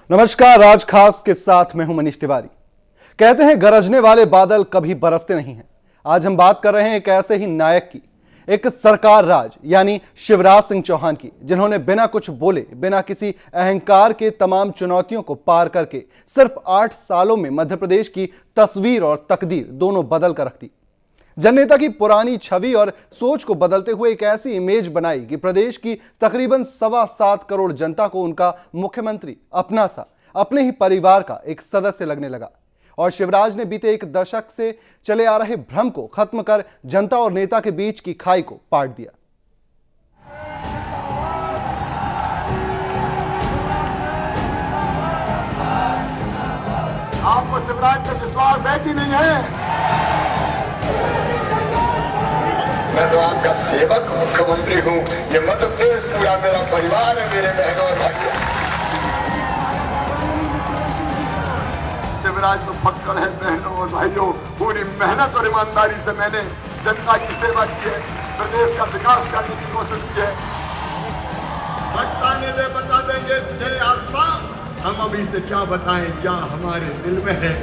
नमस्कार, राज खास के साथ मैं हूं मनीष तिवारी। कहते हैं गरजने वाले बादल कभी बरसते नहीं हैं। आज हम बात कर रहे हैं एक ऐसे ही नायक की, एक सरकार राज यानी शिवराज सिंह चौहान की, जिन्होंने बिना कुछ बोले, बिना किसी अहंकार के तमाम चुनौतियों को पार करके सिर्फ 8 सालों में मध्य प्रदेश की तस्वीर और तकदीर दोनों बदल कर रख दी। जननेता की पुरानी छवि और सोच को बदलते हुए एक ऐसी इमेज बनाई कि प्रदेश की तकरीबन 7.25 करोड़ जनता को उनका मुख्यमंत्री अपना सा, अपने ही परिवार का एक सदस्य लगने लगा। और शिवराज ने बीते एक दशक से चले आ रहे भ्रम को खत्म कर जनता और नेता के बीच की खाई को पाट दिया। आपको शिवराज पे विश्वास है कि नहीं है? मैं तो आपका सेवक मुख्यमंत्री हूँ। ये मध्य प्रदेश पूरा मेरा परिवार है, मेरे बहनों और भाइयों। शिवराज तो पक्कड़ है बहनों और भाइयों। पूरी मेहनत और ईमानदारी से मैंने जनता की सेवा की है, प्रदेश का विकास करने की कोशिश की है। वक्त आने दे बता देंगे तुझे आसमां, हम अभी से क्या बताएं क्या हमारे दिल में है।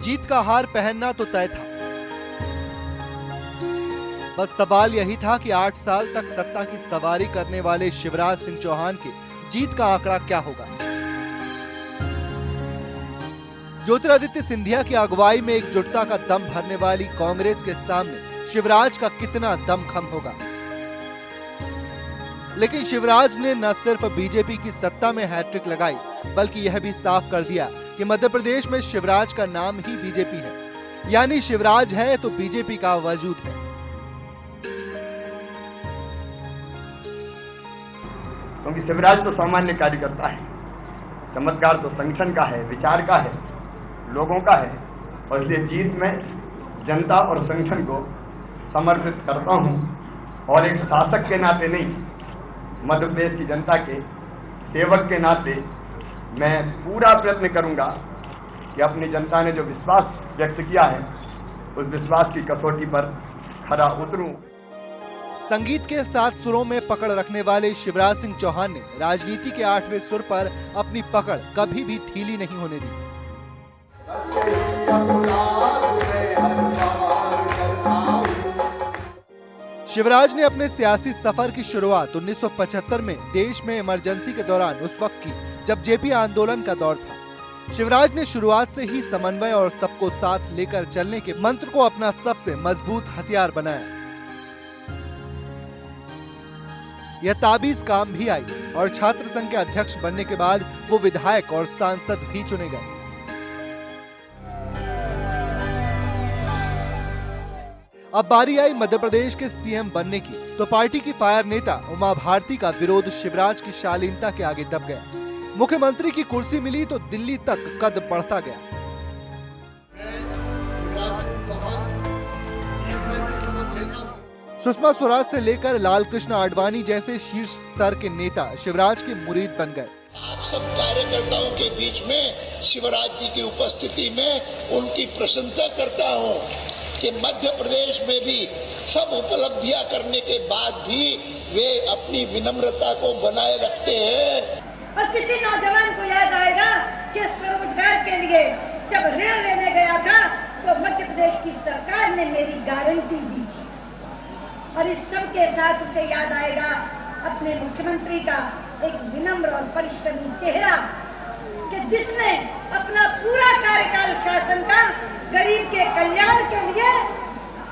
जीत का हार पहनना तो तय था, बस सवाल यही था कि 8 साल तक सत्ता की सवारी करने वाले शिवराज सिंह चौहान के जीत का आंकड़ा क्या होगा। ज्योतिरादित्य सिंधिया की अगुवाई में एकजुटता का दम भरने वाली कांग्रेस के सामने शिवराज का कितना दमखम होगा। लेकिन शिवराज ने न सिर्फ बीजेपी की सत्ता में हैट्रिक लगाई, बल्कि यह भी साफ कर दिया कि मध्य प्रदेश में शिवराज का नाम ही बीजेपी है, यानी शिवराज है तो बीजेपी का वजूद है। क्योंकि शिवराज तो सामान्य कार्यकर्ता है, चमत्कार तो संगठन का है, विचार का है, लोगों का है, और इसलिए जीत में जनता और संगठन को समर्पित करता हूं। और एक शासक के नाते नहीं, मध्य प्रदेश की जनता के सेवक के नाते मैं पूरा प्रयत्न करूंगा कि अपनी जनता ने जो विश्वास व्यक्त किया है, उस विश्वास की कसौटी पर खरा उतरूं। संगीत के 7 सुरों में पकड़ रखने वाले शिवराज सिंह चौहान ने राजनीति के 8वें सुर पर अपनी पकड़ कभी भी ढीली नहीं होने दी। शिवराज ने अपने सियासी सफर की शुरुआत 1975 में देश में इमरजेंसी के दौरान, उस वक्त की जब जेपी आंदोलन का दौर था। शिवराज ने शुरुआत से ही समन्वय और सबको साथ लेकर चलने के मंत्र को अपना सबसे मजबूत हथियार बनाया। यह ताबीज काम भी आई और छात्र संघ के अध्यक्ष बनने के बाद वो विधायक और सांसद भी चुने गए। अब बारी आई मध्य प्रदेश के सीएम बनने की, तो पार्टी की फायर नेता उमा भारती का विरोध शिवराज की शालीनता के आगे दब गया। मुख्यमंत्री की कुर्सी मिली तो दिल्ली तक कद बढ़ता गया। सुषमा स्वराज से लेकर लाल कृष्ण आडवाणी जैसे शीर्ष स्तर के नेता शिवराज के मुरीद बन गए। आप सब कार्यकर्ताओं के बीच में शिवराज जी की उपस्थिति में उनकी प्रशंसा करता हूं कि मध्य प्रदेश में भी सब उपलब्धियां करने के बाद भी वे अपनी विनम्रता को बनाए रखते हैं। और किसी नौजवान को याद आएगा कि स्वरोजगार के लिए जब ऋण लेने गया था तो मध्य प्रदेश की सरकार ने मेरी गारंटी दी, और इस सब के साथ उसे याद आएगा अपने मुख्यमंत्री का एक विनम्र और परिश्रमी चेहरा कि जिसने अपना पूरा कार्यकाल शासन का गरीब के कल्याण के लिए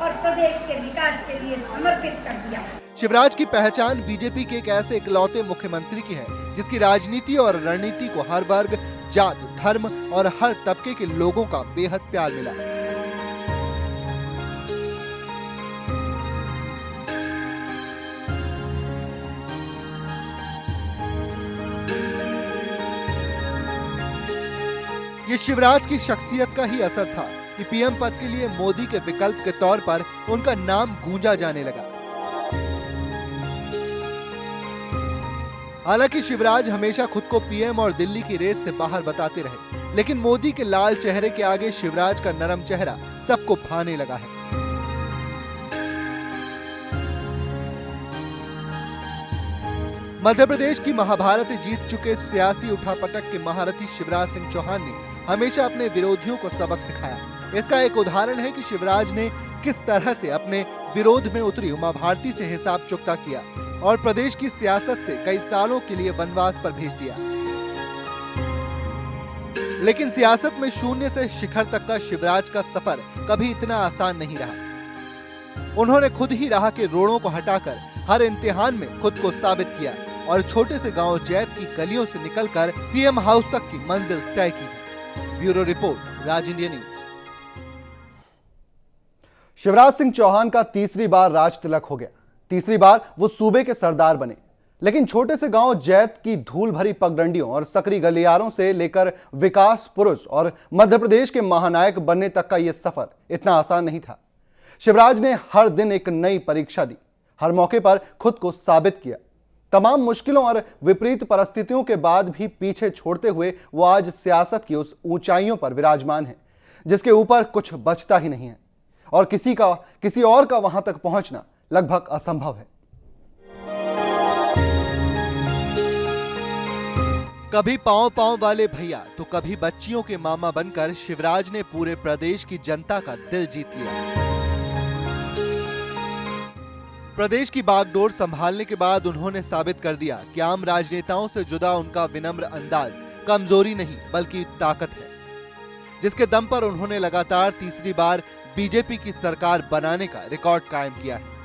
और प्रदेश के विकास के लिए समर्पित कर दिया। शिवराज की पहचान बीजेपी के एक ऐसे इकलौते मुख्यमंत्री की है जिसकी राजनीति और रणनीति को हर वर्ग, जात, धर्म और हर तबके के लोगों का बेहद प्यार मिला। ये शिवराज की शख्सियत का ही असर था कि पीएम पद के लिए मोदी के विकल्प के तौर पर उनका नाम गूंजा जाने लगा। हालांकि शिवराज हमेशा खुद को पीएम और दिल्ली की रेस से बाहर बताते रहे। लेकिन मोदी के लाल चेहरे के आगे शिवराज का नरम चेहरा सबको भाने लगा है। मध्य प्रदेश की महाभारत जीत चुके सियासी उठापटक के महारथी शिवराज सिंह चौहान ने हमेशा अपने विरोधियों को सबक सिखाया। इसका एक उदाहरण है कि शिवराज ने किस तरह से अपने विरोध में उतरी उमा भारती से हिसाब चुकता किया और प्रदेश की सियासत से कई सालों के लिए वनवास पर भेज दिया। लेकिन सियासत में शून्य से शिखर तक का शिवराज का सफर कभी इतना आसान नहीं रहा। उन्होंने खुद ही राह के रोड़ों को हटाकर हर इम्तिहान में खुद को साबित किया और छोटे से गांव जैत की गलियों से निकलकर सीएम हाउस तक की मंजिल तय की है। ब्यूरो रिपोर्ट, राज इंडिया न्यूज। शिवराज सिंह चौहान का तीसरी बार राज तिलक हो गया। तीसरी बार वो सूबे के सरदार बने, लेकिन छोटे से गांव जैत की धूल भरी पगडंडियों और सकरी गलियारों से लेकर विकास पुरुष और मध्य प्रदेश के महानायक बनने तक का यह सफर इतना आसान नहीं था। शिवराज ने हर दिन एक नई परीक्षा दी, हर मौके पर खुद को साबित किया। तमाम मुश्किलों और विपरीत परिस्थितियों के बाद भी पीछे छोड़ते हुए वो आज सियासत की उस ऊंचाइयों पर विराजमान है जिसके ऊपर कुछ बचता ही नहीं है और किसी और का वहां तक पहुंचना लगभग असंभव है। कभी पांव पांव वाले भैया तो कभी बच्चियों के मामा बनकर शिवराज ने पूरे प्रदेश की जनता का दिल जीत लिया। प्रदेश की बागडोर संभालने के बाद उन्होंने साबित कर दिया कि आम राजनेताओं से जुदा उनका विनम्र अंदाज कमजोरी नहीं बल्कि ताकत है, जिसके दम पर उन्होंने लगातार तीसरी बार बीजेपी की सरकार बनाने का रिकॉर्ड कायम किया है।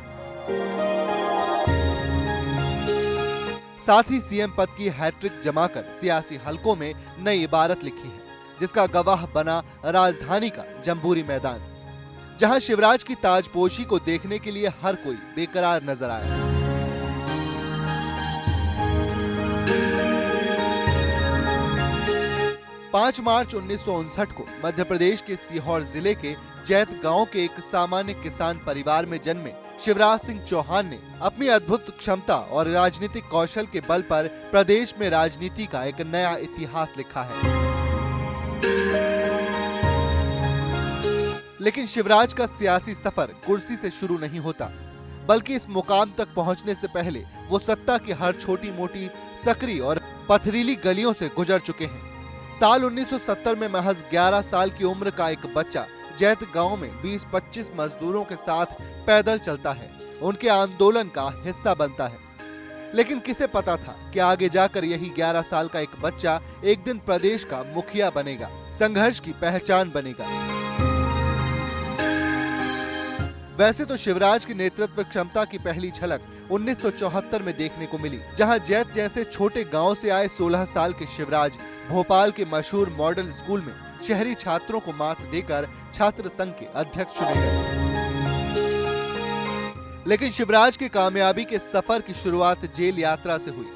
साथ ही सीएम पद की हैट्रिक जमाकर सियासी हलकों में नई इबारत लिखी है, जिसका गवाह बना राजधानी का जम्बूरी मैदान, जहां शिवराज की ताजपोशी को देखने के लिए हर कोई बेकरार नजर आया। 5 मार्च 1959 को मध्य प्रदेश के सीहोर जिले के जैत गांव के एक सामान्य किसान परिवार में जन्मे शिवराज सिंह चौहान ने अपनी अद्भुत क्षमता और राजनीतिक कौशल के बल पर प्रदेश में राजनीति का एक नया इतिहास लिखा है। लेकिन शिवराज का सियासी सफर कुर्सी से शुरू नहीं होता, बल्कि इस मुकाम तक पहुंचने से पहले वो सत्ता की हर छोटी मोटी सकरी और पथरीली गलियों से गुजर चुके हैं। साल 1970 में महज 11 साल की उम्र का एक बच्चा जैत गांव में 20-25 मजदूरों के साथ पैदल चलता है, उनके आंदोलन का हिस्सा बनता है। लेकिन किसे पता था कि आगे जाकर यही 11 साल का एक बच्चा एक दिन प्रदेश का मुखिया बनेगा, संघर्ष की पहचान बनेगा। वैसे तो शिवराज की नेतृत्व क्षमता की पहली झलक 1974 में देखने को मिली, जहां जैत जैसे छोटे गांव से आए 16 साल के शिवराज भोपाल के मशहूर मॉडल स्कूल में शहरी छात्रों को मात देकर छात्र संघ के अध्यक्ष चुने गए। लेकिन शिवराज की कामयाबी के सफर की शुरुआत जेल यात्रा से हुई।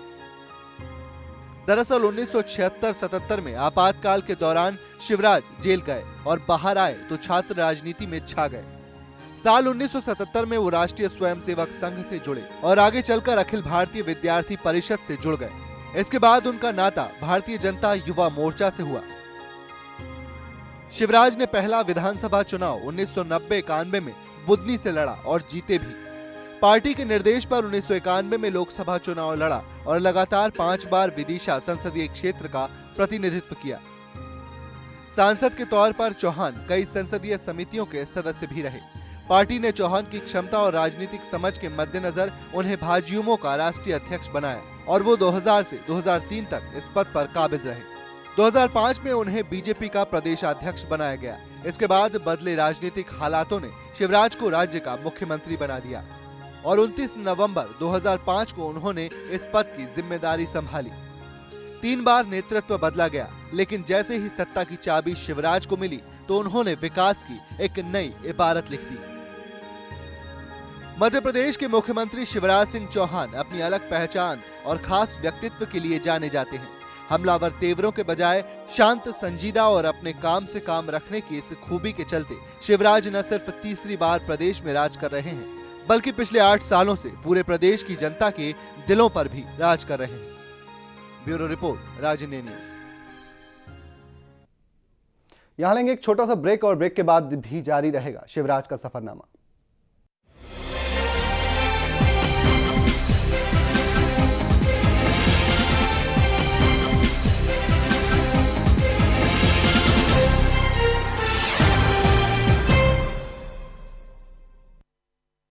दरअसल 1976-77 में आपातकाल के दौरान शिवराज जेल गए और बाहर आए तो छात्र राजनीति में छा गए। साल 1977 में वो राष्ट्रीय स्वयंसेवक संघ से जुड़े और आगे चलकर अखिल भारतीय विद्यार्थी परिषद से जुड़ गए। इसके बाद उनका नाता भारतीय जनता युवा मोर्चा से हुआ। शिवराज ने पहला विधानसभा चुनाव 1990-91 में बुदनी से लड़ा और जीते भी। पार्टी के निर्देश पर 1991 में लोकसभा चुनाव लड़ा और लगातार 5 बार विदिशा संसदीय क्षेत्र का प्रतिनिधित्व किया। सांसद के तौर पर चौहान कई संसदीय समितियों के सदस्य भी रहे। पार्टी ने चौहान की क्षमता और राजनीतिक समझ के मद्देनजर उन्हें भाजयुमो का राष्ट्रीय अध्यक्ष बनाया और वो 2000 से 2003 तक इस पद पर काबिज रहे। 2005 में उन्हें बीजेपी का प्रदेशाध्यक्ष बनाया गया। इसके बाद बदले राजनीतिक हालातों ने शिवराज को राज्य का मुख्यमंत्री बना दिया और 29 नवंबर 2005 को उन्होंने इस पद की जिम्मेदारी संभाली। 3 बार नेतृत्व बदला गया, लेकिन जैसे ही सत्ता की चाबी शिवराज को मिली तो उन्होंने विकास की एक नई इबारत लिख दी। मध्य प्रदेश के मुख्यमंत्री शिवराज सिंह चौहान अपनी अलग पहचान और खास व्यक्तित्व के लिए जाने जाते हैं। हमलावर तेवरों के बजाय शांत, संजीदा और अपने काम से काम रखने की इस खूबी के चलते शिवराज न सिर्फ तीसरी बार प्रदेश में राज कर रहे हैं, बल्कि पिछले 8 सालों से पूरे प्रदेश की जनता के दिलों पर भी राज कर रहे हैं। ब्यूरो रिपोर्ट, राज इंडिया न्यूज। यहां लेंगे एक छोटा सा ब्रेक और ब्रेक के बाद भी जारी रहेगा शिवराज का सफरनामा।